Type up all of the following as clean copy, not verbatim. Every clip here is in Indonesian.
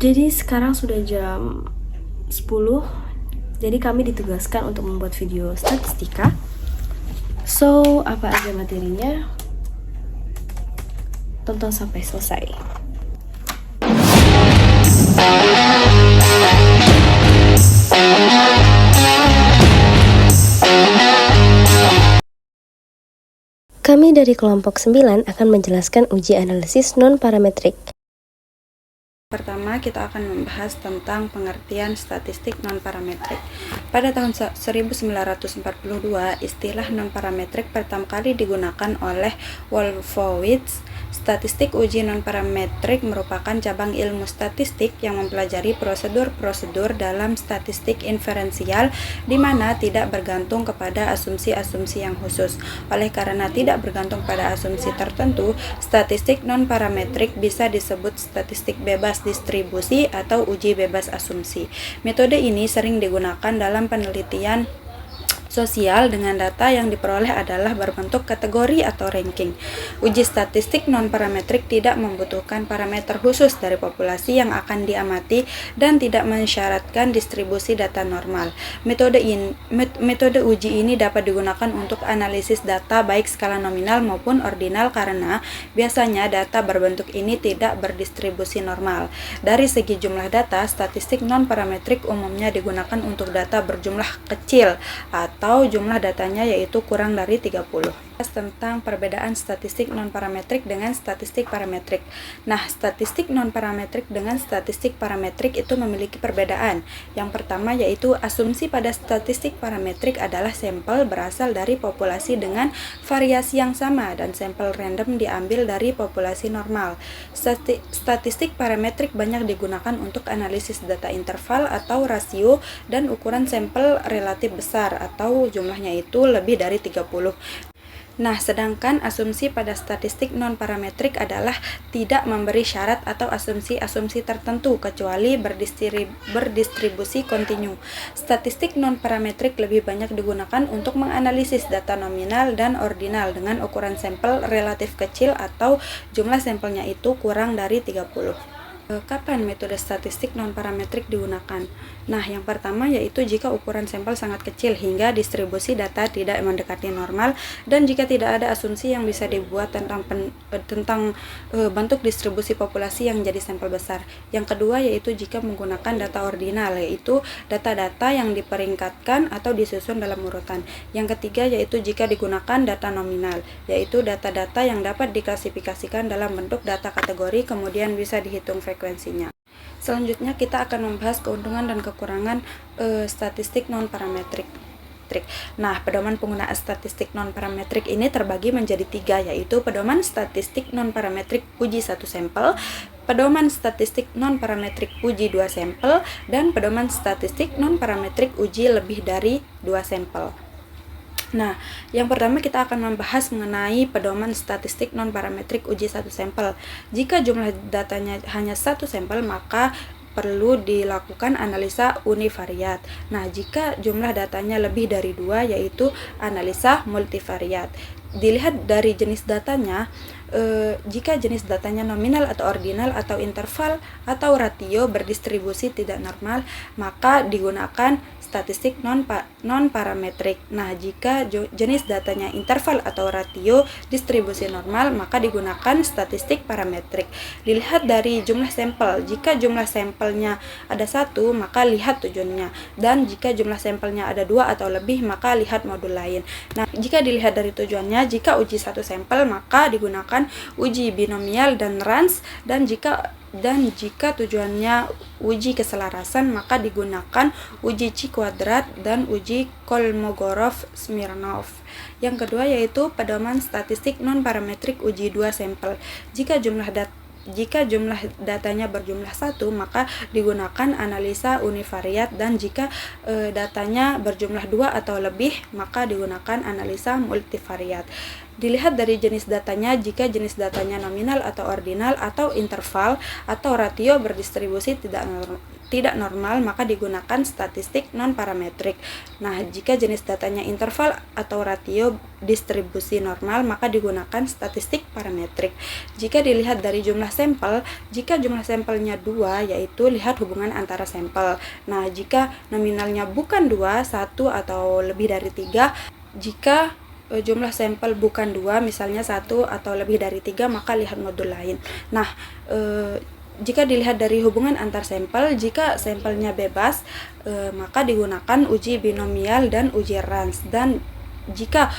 Jadi sekarang sudah jam 10. Jadi kami ditugaskan untuk membuat video statistika. So, apa aja materinya? Tonton sampai selesai. Kami dari kelompok 9 akan menjelaskan uji analisis non-parametrik. Pertama, kita akan membahas tentang pengertian statistik non-parametrik. Pada tahun 1942, istilah non-parametrik pertama kali digunakan oleh Wolfowitz. Statistik uji non-parametrik merupakan cabang ilmu statistik yang mempelajari prosedur-prosedur dalam statistik inferensial di mana tidak bergantung kepada asumsi-asumsi yang khusus. Oleh karena tidak bergantung pada asumsi tertentu, statistik non-parametrik bisa disebut statistik bebas distribusi atau uji bebas asumsi. Metode ini sering digunakan dalam penelitian sosial dengan data yang diperoleh adalah berbentuk kategori atau ranking. Uji statistik non-parametrik tidak membutuhkan parameter khusus dari populasi yang akan diamati dan tidak mensyaratkan distribusi data normal. Metode uji ini dapat digunakan untuk analisis data baik skala nominal maupun ordinal karena biasanya data berbentuk ini tidak berdistribusi normal. Dari segi jumlah data, statistik non-parametrik umumnya digunakan untuk data berjumlah kecil atau jumlah datanya yaitu kurang dari 30. Tentang perbedaan statistik non-parametrik dengan statistik parametrik. Nah, statistik non-parametrik dengan statistik parametrik itu memiliki perbedaan. Yang pertama yaitu asumsi pada statistik parametrik adalah sampel berasal dari populasi dengan variasi yang sama dan sampel random diambil dari populasi normal. Statistik parametrik banyak digunakan untuk analisis data interval atau rasio dan ukuran sampel relatif besar atau jumlahnya itu lebih dari 30. Nah, sedangkan asumsi pada statistik non-parametrik adalah tidak memberi syarat atau asumsi-asumsi tertentu kecuali berdistribusi kontinu. Statistik non-parametrik lebih banyak digunakan untuk menganalisis data nominal dan ordinal dengan ukuran sampel relatif kecil atau jumlah sampelnya itu kurang dari 30. Kapan metode statistik non-parametrik digunakan? Nah, yang pertama yaitu jika ukuran sampel sangat kecil hingga distribusi data tidak mendekati normal dan jika tidak ada asumsi yang bisa dibuat tentang bentuk distribusi populasi yang jadi sampel besar. Yang kedua yaitu jika menggunakan data ordinal, yaitu data-data yang diperingkatkan atau disusun dalam urutan. Yang ketiga yaitu jika digunakan data nominal, yaitu data-data yang dapat diklasifikasikan dalam bentuk data kategori kemudian bisa dihitung frekuensinya. Selanjutnya kita akan membahas keuntungan dan kekurangan statistik non-parametrik. Nah, pedoman penggunaan statistik non-parametrik ini terbagi menjadi 3, yaitu pedoman statistik non-parametrik uji 1 sampel, pedoman statistik non-parametrik uji 2 sampel, dan pedoman statistik non-parametrik uji lebih dari 2 sampel. Nah, yang pertama kita akan membahas mengenai pedoman statistik non-parametrik uji 1 sampel. Jika jumlah datanya hanya 1 sampel, maka perlu dilakukan analisa univariat. Nah, jika jumlah datanya lebih dari 2, yaitu analisa multivariat. Dilihat dari jenis datanya, jika jenis datanya nominal atau ordinal atau interval atau ratio berdistribusi tidak normal, maka digunakan statistik non-parametrik. Nah, jika jenis datanya interval atau ratio distribusi normal, maka digunakan statistik parametrik. Dilihat dari jumlah sampel. Jika jumlah sampelnya ada 1, maka lihat tujuannya. Dan jika jumlah sampelnya ada 2 atau lebih, maka lihat modul lain. Nah, jika dilihat dari tujuannya, jika uji 1 sampel, maka digunakan uji binomial dan range, dan jika tujuannya uji keselarasan, maka digunakan uji Chi kuadrat dan uji Kolmogorov-Smirnov. Yang kedua yaitu pedoman statistik non-parametrik uji 2 sampel. Jika jumlah datanya berjumlah 1, maka digunakan analisa univariat, dan jika datanya berjumlah 2 atau lebih, maka digunakan analisa multivariat. Dilihat dari jenis datanya, jika jenis datanya nominal atau ordinal atau interval atau ratio berdistribusi tidak tidak normal, maka digunakan statistik non-parametrik. Nah, jika jenis datanya interval atau ratio distribusi normal, maka digunakan statistik parametrik. Jika dilihat dari jumlah sampel, jika jumlah sampelnya 2, yaitu lihat hubungan antara sampel. Nah, jika nominalnya bukan 2, 1 atau lebih dari 3, jika jumlah sampel bukan 2, misalnya 1 atau lebih dari 3, maka lihat modul lain. Nah, jika dilihat dari hubungan antar sampel, jika sampelnya bebas, maka digunakan uji binomial dan uji Range. Dan jika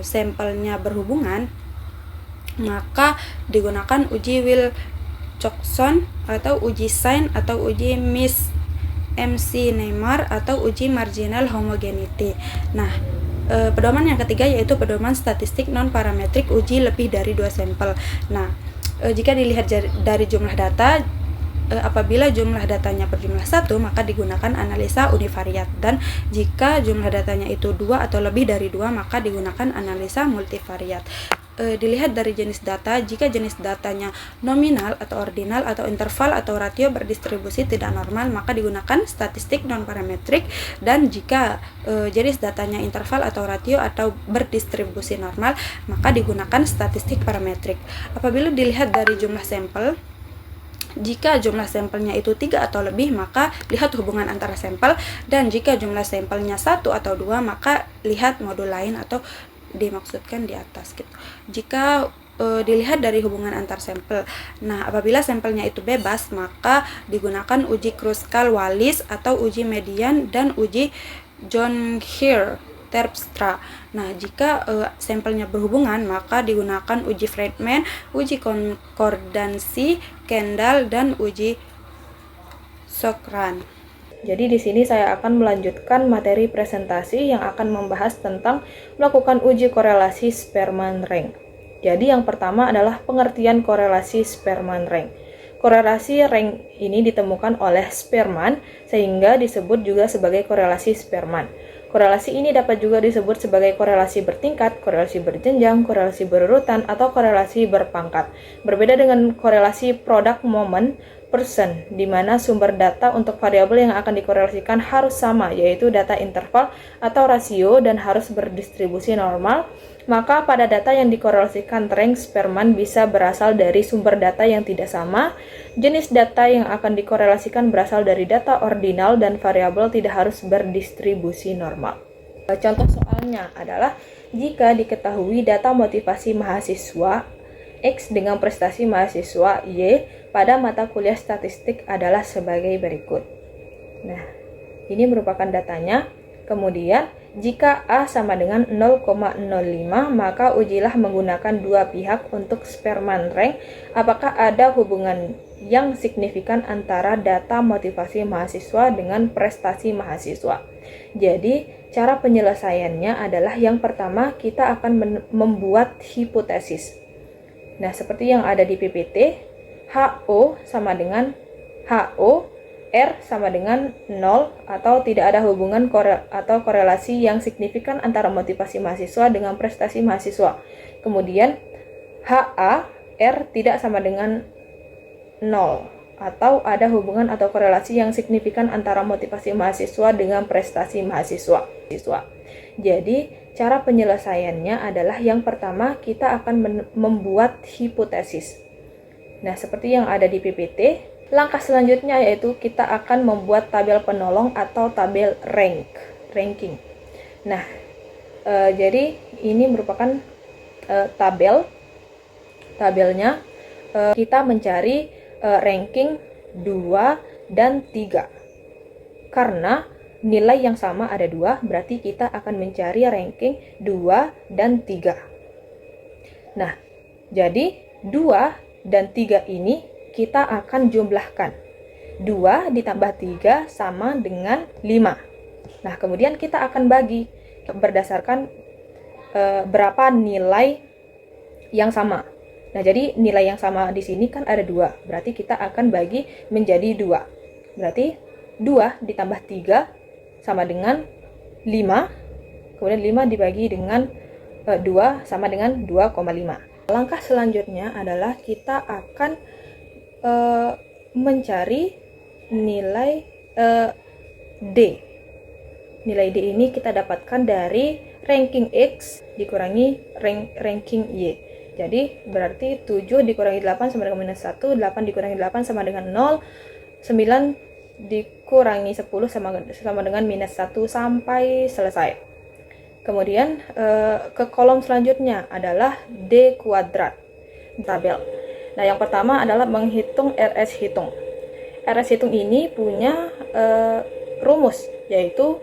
sampelnya berhubungan, maka digunakan uji Wilcoxon atau uji Sain atau uji MC-Neymar atau uji marginal homogeneity. Nah, pedoman yang ketiga yaitu pedoman statistik non-parametrik uji lebih dari 2 sampel. Nah, jika dilihat dari jumlah data, apabila jumlah datanya berjumlah 1, maka digunakan analisa univariat, dan jika jumlah datanya itu 2 atau lebih dari 2, maka digunakan analisa multivariat. Dilihat dari jenis data, jika jenis datanya nominal atau ordinal atau interval atau ratio berdistribusi tidak normal, maka digunakan statistik non-parametrik, dan jika jenis datanya interval atau ratio atau berdistribusi normal, maka digunakan statistik parametrik. Apabila dilihat dari jumlah sampel, jika jumlah sampelnya itu 3 atau lebih, maka lihat hubungan antara sampel, dan jika jumlah sampelnya 1 atau 2, maka lihat modul lain atau dimaksudkan di atas gitu. Jika dilihat dari hubungan antar sampel, nah apabila sampelnya itu bebas, maka digunakan uji Kruskal-Wallis atau uji median dan uji John-Heer-Terpstra. Nah, jika sampelnya berhubungan, maka digunakan uji Friedman, uji konkordansi Kendall, dan uji Shokran. Jadi di sini saya akan melanjutkan materi presentasi yang akan membahas tentang melakukan uji korelasi Spearman-Rank. Jadi yang pertama adalah pengertian korelasi Spearman-Rank. Korelasi rank ini ditemukan oleh Spearman sehingga disebut juga sebagai korelasi Spearman. Korelasi ini dapat juga disebut sebagai korelasi bertingkat, korelasi berjenjang, korelasi berurutan, atau korelasi berpangkat. Berbeda dengan korelasi product moment person, di mana sumber data untuk variabel yang akan dikorelasikan harus sama, yaitu data interval atau rasio, dan harus berdistribusi normal. Maka pada data yang dikorelasikan rank Spearman bisa berasal dari sumber data yang tidak sama. Jenis data yang akan dikorelasikan berasal dari data ordinal, dan variabel tidak harus berdistribusi normal. Contoh soalnya adalah jika diketahui data motivasi mahasiswa X dengan prestasi mahasiswa Y pada mata kuliah statistik adalah sebagai berikut. Nah, ini merupakan datanya. Kemudian, jika A sama dengan 0,05, maka ujilah menggunakan dua pihak untuk Spearman rank. Apakah ada hubungan yang signifikan antara data motivasi mahasiswa dengan prestasi mahasiswa? Jadi, cara penyelesaiannya adalah yang pertama kita akan membuat hipotesis. Nah, seperti yang ada di PPT, HO sama dengan HO, R sama dengan 0, atau tidak ada hubungan korelasi yang signifikan antara motivasi mahasiswa dengan prestasi mahasiswa. Kemudian, HA, R tidak sama dengan 0, atau ada hubungan atau korelasi yang signifikan antara motivasi mahasiswa dengan prestasi mahasiswa. Jadi, cara penyelesaiannya adalah yang pertama kita akan membuat hipotesis. Nah, seperti yang ada di PPT, langkah selanjutnya yaitu kita akan membuat tabel penolong atau tabel ranking. Nah, jadi ini merupakan tabelnya. Kita mencari ranking 2 dan 3. Karena nilai yang sama ada 2, berarti kita akan mencari ranking 2 dan 3. Nah, jadi 2 dan 3 ini kita akan jumlahkan. 2 ditambah 3 sama dengan 5. Nah, kemudian kita akan bagi berdasarkan berapa nilai yang sama. Nah, jadi nilai yang sama di sini kan ada 2, berarti kita akan bagi menjadi 2. Berarti 2 ditambah 3 sama dengan 5, kemudian 5 dibagi dengan 2 sama dengan 2,5. Langkah selanjutnya adalah kita akan mencari nilai D. Nilai D ini kita dapatkan dari ranking X dikurangi ranking Y. Jadi berarti 7 dikurangi 8 sama dengan minus 1, 8 dikurangi 8 sama dengan 0, 9 dikurangi 10 sama dengan minus 1 sampai selesai. Kemudian ke kolom selanjutnya adalah D kuadrat tabel. Nah, yang pertama adalah menghitung RS hitung. RS hitung ini punya rumus, yaitu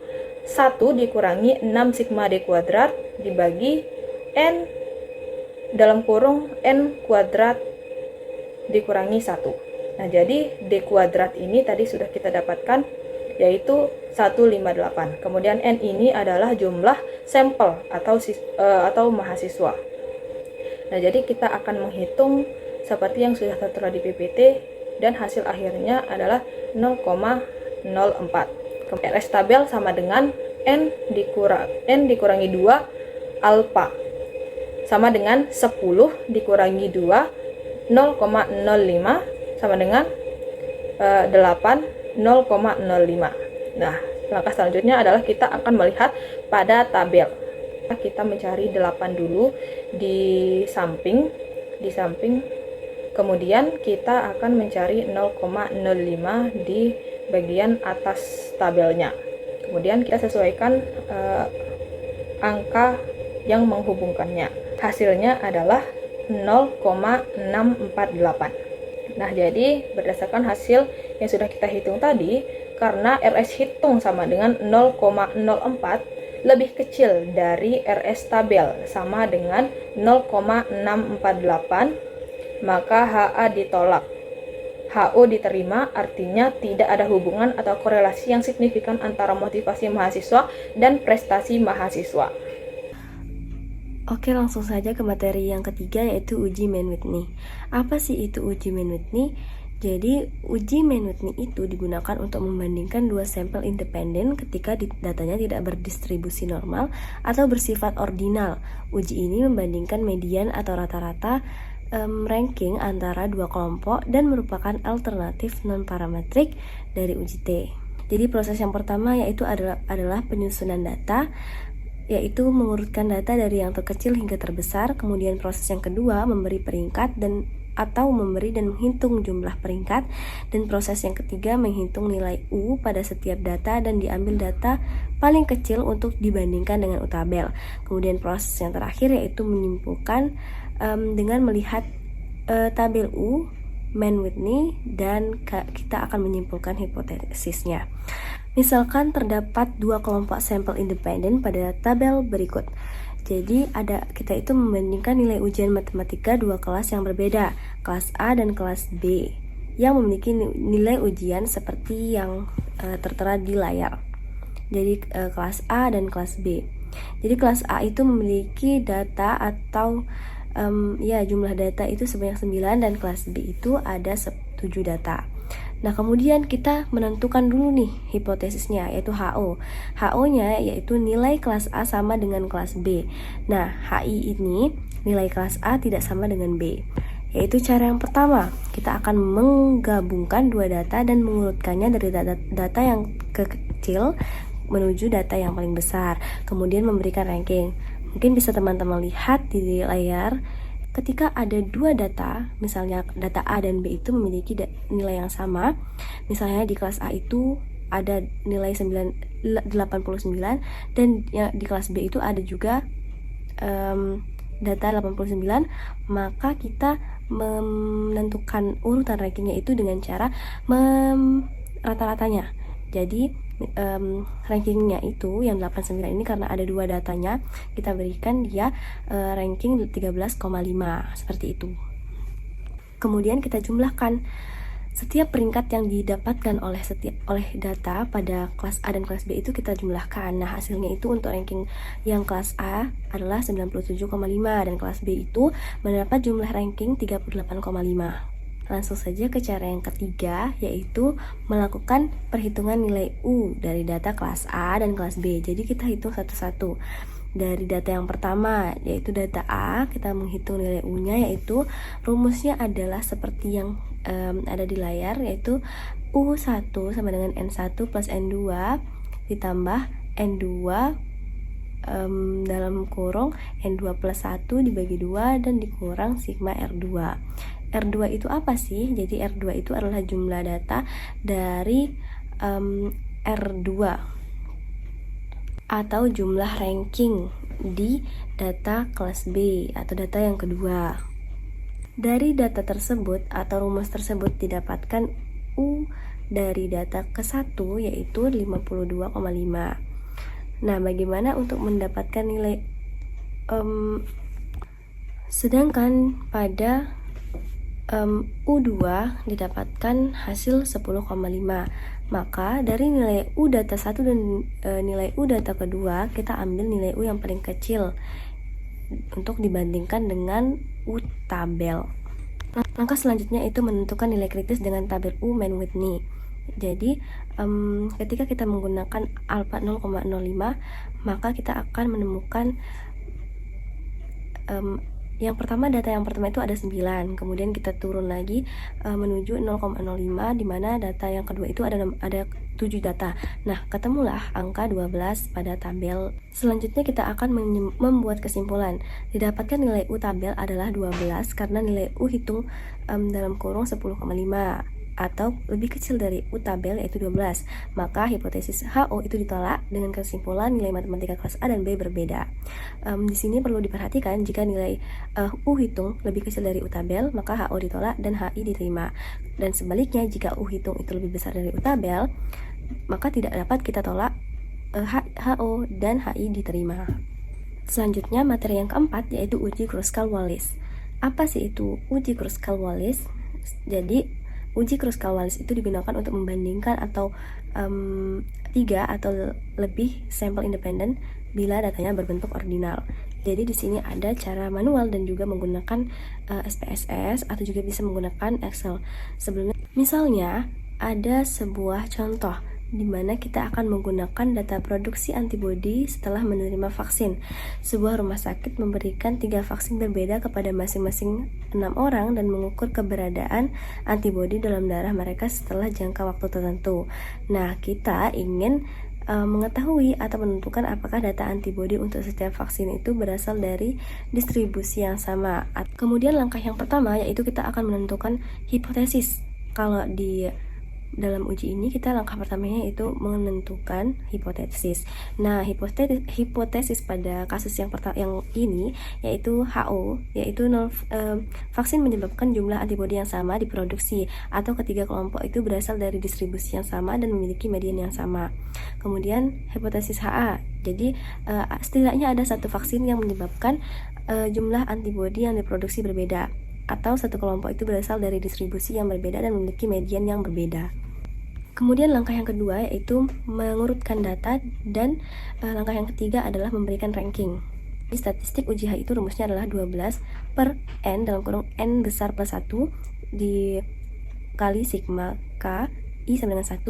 1 dikurangi 6 sigma D kuadrat dibagi N dalam kurung N kuadrat dikurangi 1. Nah, jadi D kuadrat ini tadi sudah kita dapatkan, yaitu 158. Kemudian N ini adalah jumlah sampel atau mahasiswa. Nah, jadi kita akan menghitung seperti yang sudah tertera di PPT dan hasil akhirnya adalah 0,04. RS tabel sama dengan N dikurangi 2 alfa sama dengan 10 dikurangi 2 0,05 sama dengan 8 0,05. Nah, langkah selanjutnya adalah kita akan melihat pada tabel. Kita mencari 8 dulu di samping, kemudian kita akan mencari 0,05 di bagian atas tabelnya. Kemudian kita sesuaikan angka yang menghubungkannya. Hasilnya adalah 0,648. Nah, jadi berdasarkan hasil yang sudah kita hitung tadi, karena RS hitung sama dengan 0,04, lebih kecil dari RS tabel sama dengan 0,648, maka HA ditolak. HO diterima, artinya tidak ada hubungan atau korelasi yang signifikan antara motivasi mahasiswa dan prestasi mahasiswa. Oke, langsung saja ke materi yang ketiga, yaitu uji Mann-Whitney. Apa sih itu uji Mann-Whitney? Jadi, uji Mann-Whitney itu digunakan untuk membandingkan dua sampel independen ketika datanya tidak berdistribusi normal atau bersifat ordinal. Uji ini membandingkan median atau rata-rata ranking antara dua kelompok dan merupakan alternatif non-parametrik dari uji T. Jadi, proses yang pertama yaitu adalah penyusunan data, yaitu mengurutkan data dari yang terkecil hingga terbesar. Kemudian proses yang kedua memberi peringkat atau memberi dan menghitung jumlah peringkat, dan proses yang ketiga menghitung nilai U pada setiap data dan diambil data paling kecil untuk dibandingkan dengan U tabel. Kemudian proses yang terakhir yaitu menyimpulkan dengan melihat tabel U, Mann-Whitney, dan kita akan menyimpulkan hipotesisnya. Misalkan terdapat dua kelompok sampel independen pada tabel berikut. Jadi kita itu membandingkan nilai ujian matematika dua kelas yang berbeda, kelas A dan kelas B, yang memiliki nilai ujian seperti yang tertera di layar. Jadi kelas A dan kelas B. Jadi kelas A itu memiliki data atau jumlah data itu sebanyak 9, dan kelas B itu ada 7 data. Nah, kemudian kita menentukan dulu nih hipotesisnya, yaitu HO. HO-nya yaitu nilai kelas A sama dengan kelas B. Nah, HI ini nilai kelas A tidak sama dengan B. Yaitu cara yang pertama, kita akan menggabungkan dua data dan mengurutkannya dari data yang kecil menuju data yang paling besar. Kemudian memberikan ranking. Mungkin bisa teman-teman lihat di layar. Ketika ada dua data, misalnya data A dan B itu memiliki nilai yang sama, misalnya di kelas A itu ada nilai 89 dan di kelas B itu ada juga data 89, maka kita menentukan urutan rankingnya itu dengan cara rata-ratanya. Jadi rankingnya itu yang 89 ini karena ada dua datanya, kita berikan dia ranking 13,5 seperti itu. Kemudian kita jumlahkan setiap peringkat yang didapatkan oleh data pada kelas A dan kelas B itu kita jumlahkan. Nah, hasilnya itu untuk ranking yang kelas A adalah 97,5 dan kelas B itu mendapat jumlah ranking 38,5. Langsung saja ke cara yang ketiga, yaitu melakukan perhitungan nilai U dari data kelas A dan kelas B. Jadi kita hitung satu-satu. Dari data yang pertama, yaitu data A, kita menghitung nilai U-nya, yaitu rumusnya adalah seperti yang ada di layar, yaitu U1 sama dengan N1 plus N2 ditambah N2 dalam kurung N2 plus 1 dibagi 2 dan dikurang sigma R2. R2 itu apa sih? Jadi R2 itu adalah jumlah data dari R2 atau jumlah ranking di data kelas B atau data yang kedua. Dari data tersebut atau rumus tersebut didapatkan U dari data ke-1 yaitu 52,5. Nah, bagaimana untuk mendapatkan nilai sedangkan pada U2 didapatkan hasil 10,5. Maka dari nilai U data 1 dan nilai U data kedua, kita ambil nilai U yang paling kecil untuk dibandingkan dengan U tabel. Langkah selanjutnya itu menentukan nilai kritis dengan tabel U Mann-Whitney. Jadi ketika kita menggunakan alpha 0,05, maka kita akan menemukan data yang pertama itu ada 9, kemudian kita turun lagi menuju 0,05, di mana data yang kedua itu ada 7 data. Nah, ketemulah angka 12 pada tabel. Selanjutnya kita akan membuat kesimpulan. Didapatkan nilai U tabel adalah 12 karena nilai U hitung dalam kurung 10,5 atau lebih kecil dari U tabel yaitu 12. Maka hipotesis HO itu ditolak dengan kesimpulan nilai matematika kelas A dan B berbeda. Di sini perlu diperhatikan jika nilai U hitung lebih kecil dari U tabel, maka HO ditolak dan HI diterima. Dan sebaliknya, jika U hitung itu lebih besar dari U tabel, maka tidak dapat kita tolak HO dan HI diterima. Selanjutnya materi yang keempat yaitu uji Kruskal-Wallis. Apa sih itu uji Kruskal-Wallis? Jadi uji Kruskal-Wallis itu digunakan untuk membandingkan atau 3 atau lebih sampel independen bila datanya berbentuk ordinal. Jadi di sini ada cara manual dan juga menggunakan SPSS atau juga bisa menggunakan Excel. Sebelumnya, misalnya ada sebuah contoh di mana kita akan menggunakan data produksi antibodi setelah menerima vaksin. Sebuah rumah sakit memberikan 3 vaksin berbeda kepada masing-masing 6 orang dan mengukur keberadaan antibodi dalam darah mereka setelah jangka waktu tertentu. Nah, kita ingin mengetahui atau menentukan apakah data antibodi untuk setiap vaksin itu berasal dari distribusi yang sama. Kemudian langkah yang pertama yaitu kita akan menentukan hipotesis. Kalau di dalam uji ini kita langkah pertamanya itu menentukan hipotesis. Nah, hipotesis pada kasus yang ini yaitu HO, yaitu vaksin menyebabkan jumlah antibodi yang sama diproduksi atau ketiga kelompok itu berasal dari distribusi yang sama dan memiliki median yang sama. Kemudian hipotesis HA. Jadi setidaknya ada satu vaksin yang menyebabkan jumlah antibodi yang diproduksi berbeda, atau satu kelompok itu berasal dari distribusi yang berbeda dan memiliki median yang berbeda. Kemudian langkah yang kedua yaitu mengurutkan data, dan langkah yang ketiga adalah memberikan ranking. Di statistik uji H itu rumusnya adalah 12 per N dalam kurung N besar plus 1 dikali sigma K I sama dengan 1,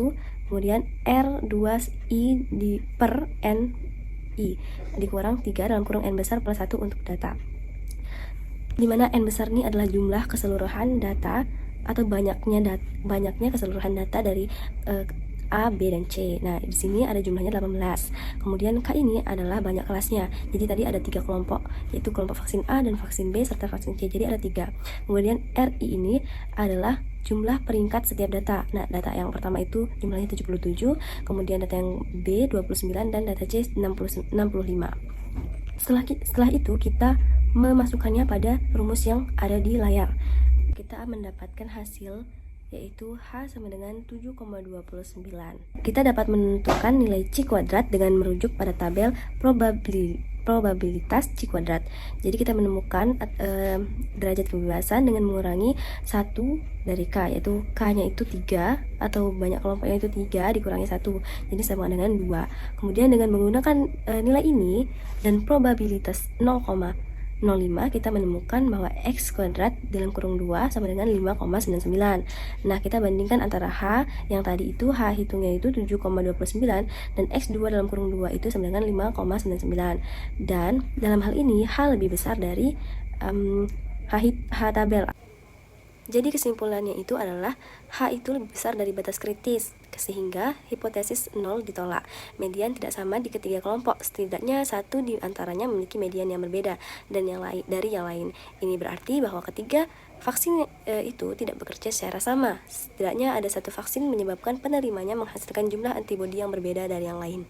kemudian R2I per N I dikurang 3 dalam kurung N besar plus 1 untuk data, di mana N besar ini adalah jumlah keseluruhan data atau banyaknya keseluruhan data dari A, B, dan C. Nah, di sini ada jumlahnya 18. Kemudian K ini adalah banyak kelasnya. Jadi tadi ada 3 kelompok, yaitu kelompok vaksin A dan vaksin B serta vaksin C. Jadi ada 3. Kemudian RI ini adalah jumlah peringkat setiap data. Nah, data yang pertama itu jumlahnya 77, kemudian data yang B 29 dan data C 65. Setelah itu kita memasukkannya pada rumus yang ada di layar. Kita mendapatkan hasil yaitu H sama dengan 7,29. Kita dapat menentukan nilai C kuadrat dengan merujuk pada tabel probabilitas C kuadrat. Jadi kita menemukan derajat kebebasan dengan mengurangi 1 dari K, yaitu K-nya itu 3 atau banyak kelompoknya itu 3 dikurangi 1, jadi sama dengan 2. Kemudian dengan menggunakan nilai ini dan probabilitas 0,05, kita menemukan bahwa X kuadrat dalam kurung 2 sama dengan 5,99. Nah, kita bandingkan antara H yang tadi itu H hitungnya itu 7,29 dan X2 dalam kurung 2 itu sama dengan 5,99. Dan dalam hal ini H lebih besar dari H tabel. Jadi kesimpulannya itu adalah H itu lebih besar dari batas kritis, sehingga hipotesis 0 ditolak. Median tidak sama di ketiga kelompok, setidaknya satu di antaranya memiliki median yang berbeda dan yang lain dari yang lain. Ini berarti bahwa ketiga vaksin itu tidak bekerja secara sama. Setidaknya ada satu vaksin menyebabkan penerimanya menghasilkan jumlah antibodi yang berbeda dari yang lain.